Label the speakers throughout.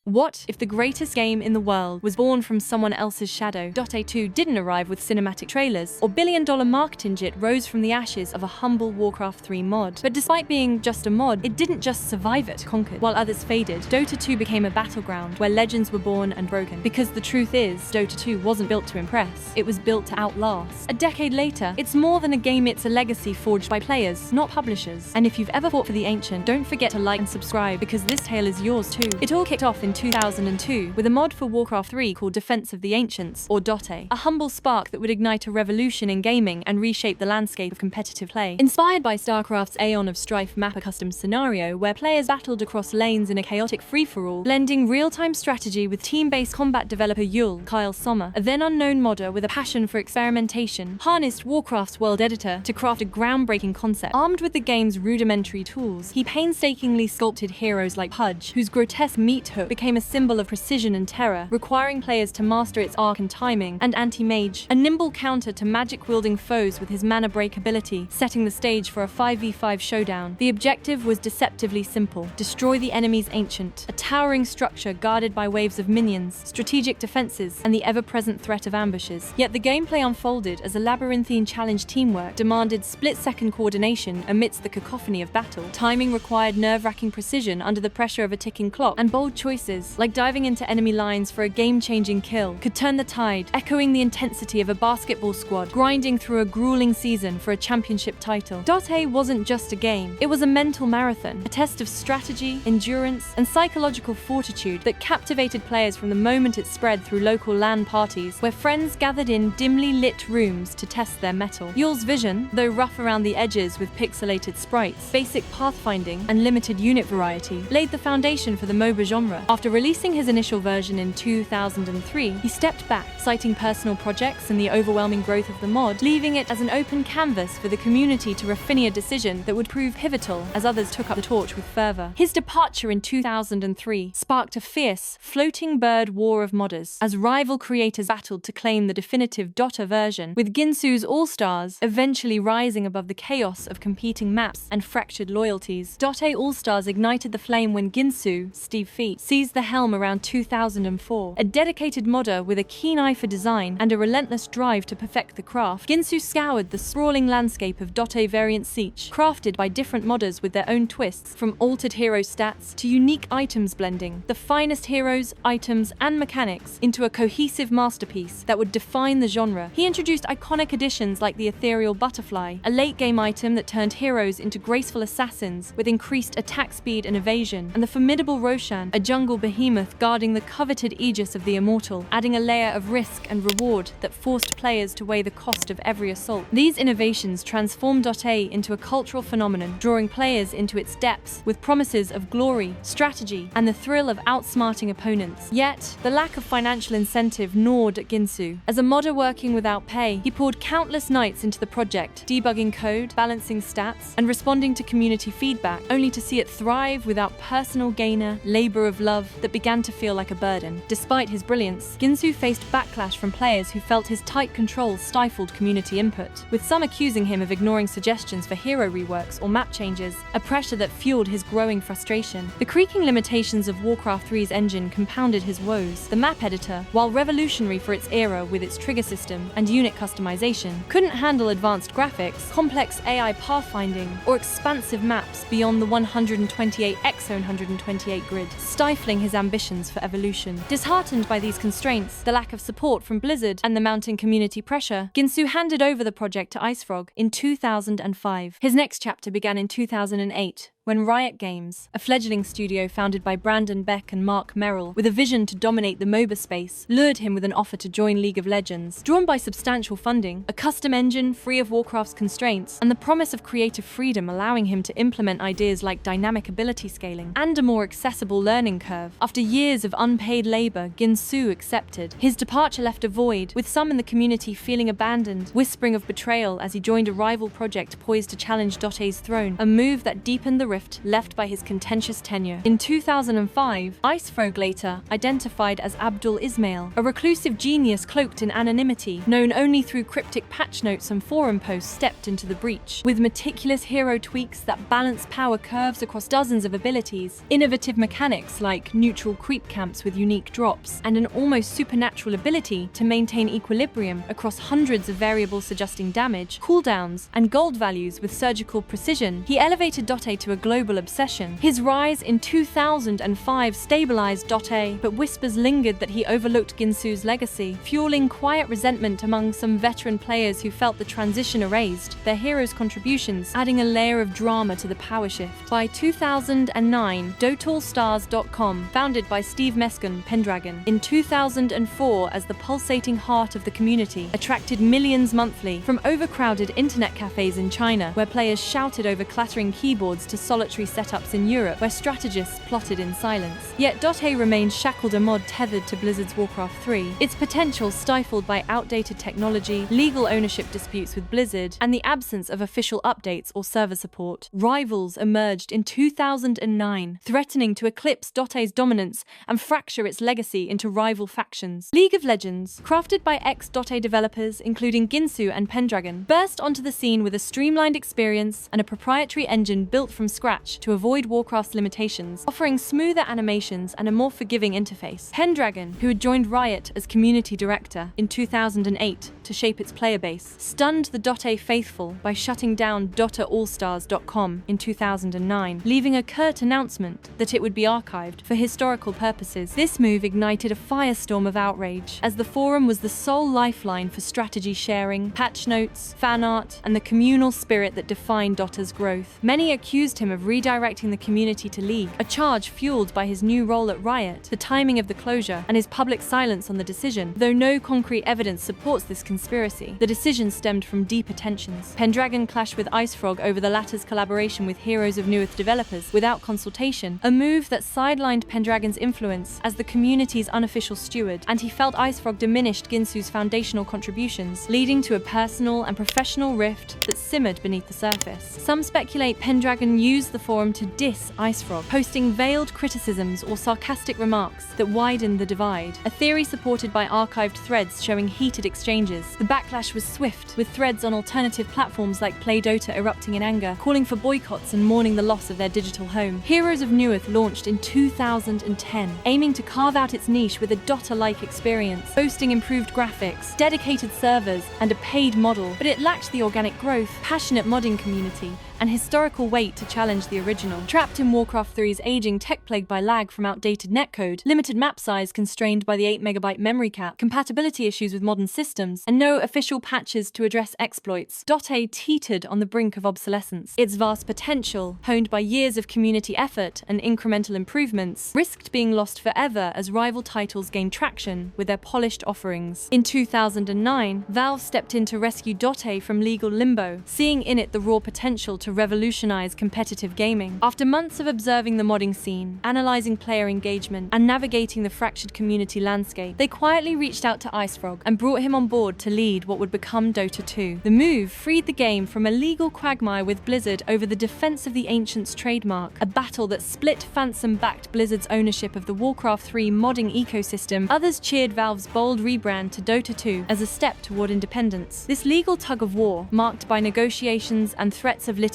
Speaker 1: What if the greatest game in the world was born from someone else's shadow? Dota 2 didn't arrive with cinematic trailers, or billion-dollar marketing jet rose from the ashes of a humble Warcraft 3 mod. But despite being just a mod, it didn't just survive, it conquered. While others faded, Dota 2 became a battleground where legends were born and broken. Because the truth is, Dota 2 wasn't built to impress, it was built to outlast. A decade later, it's more than a game, it's a legacy forged by players, not publishers. And if you've ever fought for the ancient, don't forget to like and subscribe, because this tale is yours too. It all kicked off in 2002 with a mod for Warcraft 3 called Defense of the Ancients, or Dota, a humble spark that would ignite a revolution in gaming and reshape the landscape of competitive play. Inspired by StarCraft's Aeon of Strife map, a custom scenario where players battled across lanes in a chaotic free-for-all, blending real-time strategy with team-based combat, developer Kyle Sommer, a then unknown modder with a passion for experimentation, harnessed Warcraft's world editor to craft a groundbreaking concept. Armed with the game's rudimentary tools, he painstakingly sculpted heroes like Pudge, whose grotesque meat hook became a symbol of precision and terror, requiring players to master its arc and timing, and Anti-Mage, a nimble counter to magic-wielding foes with his mana break ability, setting the stage for a 5v5 showdown. The objective was deceptively simple: destroy the enemy's ancient, a towering structure guarded by waves of minions, strategic defenses, and the ever-present threat of ambushes. Yet the gameplay unfolded as a labyrinthine challenge. Teamwork demanded split-second coordination amidst the cacophony of battle. Timing required nerve-wracking precision under the pressure of a ticking clock, and bold choices, like diving into enemy lines for a game-changing kill, could turn the tide, echoing the intensity of a basketball squad grinding through a grueling season for a championship title. Dota wasn't just a game, it was a mental marathon, a test of strategy, endurance, and psychological fortitude that captivated players from the moment it spread through local LAN parties, where friends gathered in dimly lit rooms to test their mettle. Yule's vision, though rough around the edges with pixelated sprites, basic pathfinding, and limited unit variety, laid the foundation for the MOBA genre. After releasing his initial version in 2003, he stepped back, citing personal projects and the overwhelming growth of the mod, leaving it as an open canvas for the community to refine a decision that would prove pivotal as others took up the torch with fervor. His departure in 2003 sparked a fierce, floating bird war of modders, as rival creators battled to claim the definitive Dota version, with Guinsoo's Allstars eventually rising above the chaos of competing maps and fractured loyalties. Dota Allstars ignited the flame when Guinsoo, Steve Feet, seized the helm around 2004. A dedicated modder with a keen eye for design and a relentless drive to perfect the craft, Guinsoo scoured the sprawling landscape of Dota variant Siege, crafted by different modders with their own twists, from altered hero stats to unique items, blending the finest heroes, items, and mechanics into a cohesive masterpiece that would define the genre. He introduced iconic additions like the ethereal butterfly, a late-game item that turned heroes into graceful assassins with increased attack speed and evasion, and the formidable Roshan, a jungle behemoth guarding the coveted aegis of the immortal, adding a layer of risk and reward that forced players to weigh the cost of every assault. These innovations transformed Dota into a cultural phenomenon, drawing players into its depths with promises of glory, strategy, and the thrill of outsmarting opponents. Yet, the lack of financial incentive gnawed at Guinsoo. As a modder working without pay, he poured countless nights into the project, debugging code, balancing stats, and responding to community feedback, only to see it thrive without personal gainer, labor of love that began to feel like a burden. Despite his brilliance, Guinsoo faced backlash from players who felt his tight control stifled community input, with some accusing him of ignoring suggestions for hero reworks or map changes, a pressure that fueled his growing frustration. The creaking limitations of Warcraft 3's engine compounded his woes. The map editor, while revolutionary for its era with its trigger system and unit customization, couldn't handle advanced graphics, complex AI pathfinding, or expansive maps beyond the 128x128 grid, stifling his ambitions for evolution. Disheartened by these constraints, the lack of support from Blizzard, and the mounting community pressure, Guinsoo handed over the project to IceFrog in 2005. His next chapter began in 2008, when Riot Games, a fledgling studio founded by Brandon Beck and Mark Merrill, with a vision to dominate the MOBA space, lured him with an offer to join League of Legends. Drawn by substantial funding, a custom engine free of Warcraft's constraints, and the promise of creative freedom allowing him to implement ideas like dynamic ability scaling and a more accessible learning curve, after years of unpaid labor, Guinsoo accepted. His departure left a void, with some in the community feeling abandoned, whispering of betrayal as he joined a rival project poised to challenge Dota's throne, a move that deepened the rift left by his contentious tenure. In 2005, IceFrog later identified as Abdul Ismail, a reclusive genius cloaked in anonymity, known only through cryptic patch notes and forum posts, stepped into the breach. With meticulous hero tweaks that balance power curves across dozens of abilities, innovative mechanics like neutral creep camps with unique drops, and an almost supernatural ability to maintain equilibrium across hundreds of variables adjusting damage, cooldowns, and gold values with surgical precision, he elevated Dota to a global obsession. His rise in 2005 stabilized Dota, but whispers lingered that he overlooked Guinsoo's legacy, fueling quiet resentment among some veteran players who felt the transition erased their heroes' contributions, adding a layer of drama to the power shift. By 2009, Allstars.com, founded by Steve Meskin Pendragon in 2004 as the pulsating heart of the community, attracted millions monthly from overcrowded internet cafes in China, where players shouted over clattering keyboards, to solitary setups in Europe, where strategists plotted in silence. Yet Dota remained shackled, a mod tethered to Blizzard's Warcraft III, its potential stifled by outdated technology, legal ownership disputes with Blizzard, and the absence of official updates or server support. Rivals emerged in 2009, threatening to eclipse Dota's dominance and fracture its legacy into rival factions. League of Legends, crafted by ex-Dota developers including Guinsoo and Pendragon, burst onto the scene with a streamlined experience and a proprietary engine built from scratch to avoid Warcraft's limitations, offering smoother animations and a more forgiving interface. Pendragon, who had joined Riot as community director in 2008 to shape its player base, stunned the Dota faithful by shutting down DotaAllstars.com in 2009, leaving a curt announcement that it would be archived for historical purposes. This move ignited a firestorm of outrage, as the forum was the sole lifeline for strategy sharing, patch notes, fan art, and the communal spirit that defined Dota's growth. Many accused him of redirecting the community to League, a charge fueled by his new role at Riot, the timing of the closure, and his public silence on the decision. Though no concrete evidence supports this conspiracy, the decision stemmed from deeper tensions. Pendragon clashed with IceFrog over the latter's collaboration with Heroes of Newerth developers without consultation, a move that sidelined Pendragon's influence as the community's unofficial steward, and he felt IceFrog diminished Guinsoo's foundational contributions, leading to a personal and professional rift that simmered beneath the surface. Some speculate Pendragon used the forum to diss IceFrog, posting veiled criticisms or sarcastic remarks that widened the divide, a theory supported by archived threads showing heated exchanges. The backlash was swift, with threads on alternative platforms like Play Dota erupting in anger, calling for boycotts and mourning the loss of their digital home. Heroes of Newerth launched in 2010, aiming to carve out its niche with a Dota-like experience, boasting improved graphics, dedicated servers, and a paid model, but it lacked the organic growth, passionate modding community, and historical weight to challenge the original. Trapped in Warcraft III's aging tech plagued by lag from outdated netcode, limited map size constrained by the 8MB memory cap, compatibility issues with modern systems, and no official patches to address exploits, Dota teetered on the brink of obsolescence. Its vast potential, honed by years of community effort and incremental improvements, risked being lost forever as rival titles gained traction with their polished offerings. In 2009, Valve stepped in to rescue Dota from legal limbo, seeing in it the raw potential to revolutionize competitive gaming. After months of observing the modding scene, analyzing player engagement, and navigating the fractured community landscape, they quietly reached out to IceFrog and brought him on board to lead what would become Dota 2. The move freed the game from a legal quagmire with Blizzard over the defense of the Ancients trademark, a battle that split Phantom-backed Blizzard's ownership of the Warcraft III modding ecosystem. Others cheered Valve's bold rebrand to Dota 2 as a step toward independence. This legal tug-of-war, marked by negotiations and threats of litigation,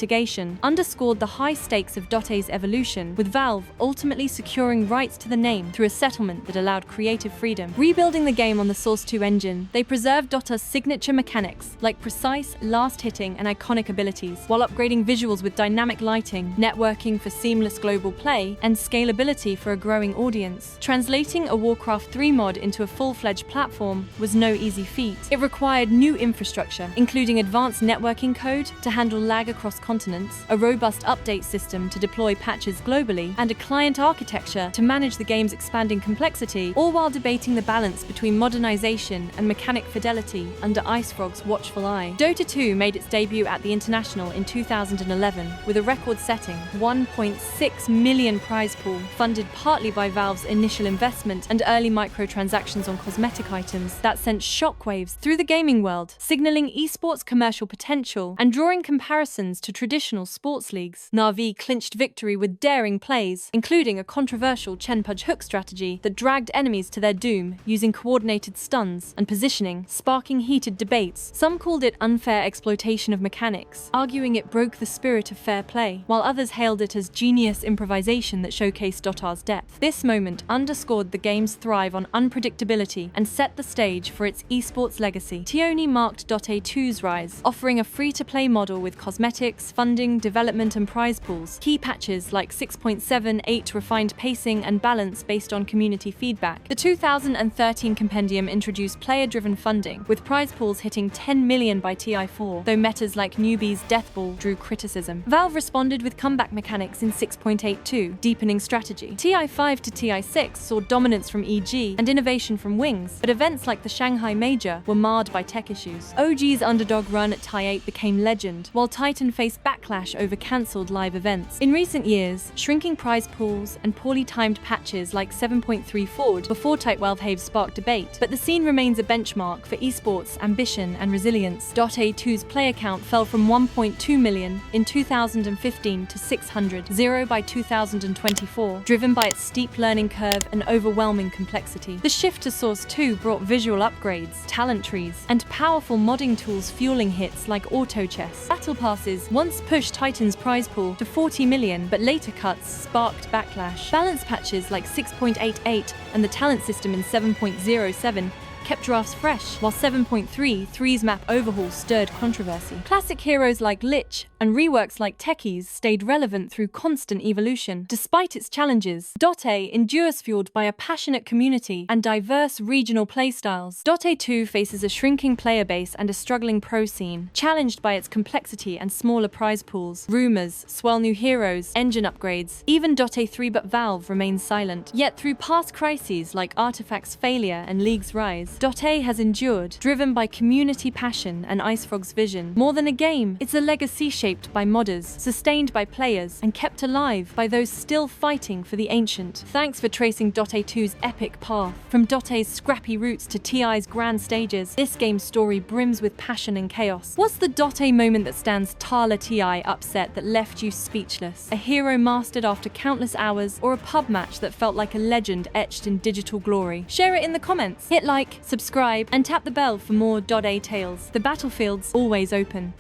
Speaker 1: underscored the high stakes of Dota's evolution, with Valve ultimately securing rights to the name through a settlement that allowed creative freedom. Rebuilding the game on the Source 2 engine, they preserved Dota's signature mechanics, like precise, last-hitting, and iconic abilities, while upgrading visuals with dynamic lighting, networking for seamless global play, and scalability for a growing audience. Translating a Warcraft 3 mod into a full-fledged platform was no easy feat. It required new infrastructure, including advanced networking code to handle lag across continents, a robust update system to deploy patches globally, and a client architecture to manage the game's expanding complexity, all while debating the balance between modernization and mechanic fidelity under IceFrog's watchful eye. Dota 2 made its debut at the International in 2011 with a record-setting $1.6 million prize pool, funded partly by Valve's initial investment and early microtransactions on cosmetic items that sent shockwaves through the gaming world, signaling esports commercial potential and drawing comparisons to traditional sports leagues. Na'Vi clinched victory with daring plays, including a controversial Chen-Pudge hook strategy that dragged enemies to their doom using coordinated stuns and positioning, sparking heated debates. Some called it unfair exploitation of mechanics, arguing it broke the spirit of fair play, while others hailed it as genius improvisation that showcased Dota's depth. This moment underscored the game's thrive on unpredictability and set the stage for its esports legacy. Tioni marked Dota 2's rise, offering a free-to-play model with cosmetics, funding, development, and prize pools. Key patches like 6.7.8 refined pacing and balance based on community feedback. The 2013 compendium introduced player-driven funding, with prize pools hitting 10 million by TI4, though metas like Newbie's Deathball drew criticism. Valve responded with comeback mechanics in 6.82, deepening strategy. TI5 to TI6 saw dominance from EG and innovation from Wings, but events like the Shanghai Major were marred by tech issues. OG's underdog run at TI8 became legend, while Titan faced backlash over cancelled live events. In recent years, shrinking prize pools and poorly timed patches like 7.3 Forward before Tightwelve sparked debate, but the scene remains a benchmark for esports ambition and resilience. Dota 2's player count fell from 1.2 million in 2015 to 600,000 by 2024, driven by its steep learning curve and overwhelming complexity. The shift to Source 2 brought visual upgrades, talent trees, and powerful modding tools fueling hits like auto chess. Battle passes once pushed Titan's prize pool to 40 million, but later cuts sparked backlash. Balance patches like 6.88 and the talent system in 7.07 kept drafts fresh, while 7.3's map overhaul stirred controversy. Classic heroes like Lich and reworks like Techies stayed relevant through constant evolution. Despite its challenges, Dota endures fueled by a passionate community and diverse regional playstyles. Dota 2 faces a shrinking player base and a struggling pro scene, challenged by its complexity and smaller prize pools. Rumors swell new heroes, engine upgrades, even Dota 3, but Valve remains silent. Yet through past crises like Artifact's failure and League's rise, Dota has endured, driven by community passion and IceFrog's vision. More than a game, it's a legacy shaped by modders, sustained by players, and kept alive by those still fighting for the ancient. Thanks for tracing Dota 2's epic path. From Dota's scrappy roots to TI's grand stages, this game's story brims with passion and chaos. What's the Dota moment that stands tall TI upset that left you speechless? A hero mastered after countless hours, or a pub match that felt like a legend etched in digital glory? Share it in the comments. Hit like, subscribe, and tap the bell for more Dota tales. The battlefield's always open.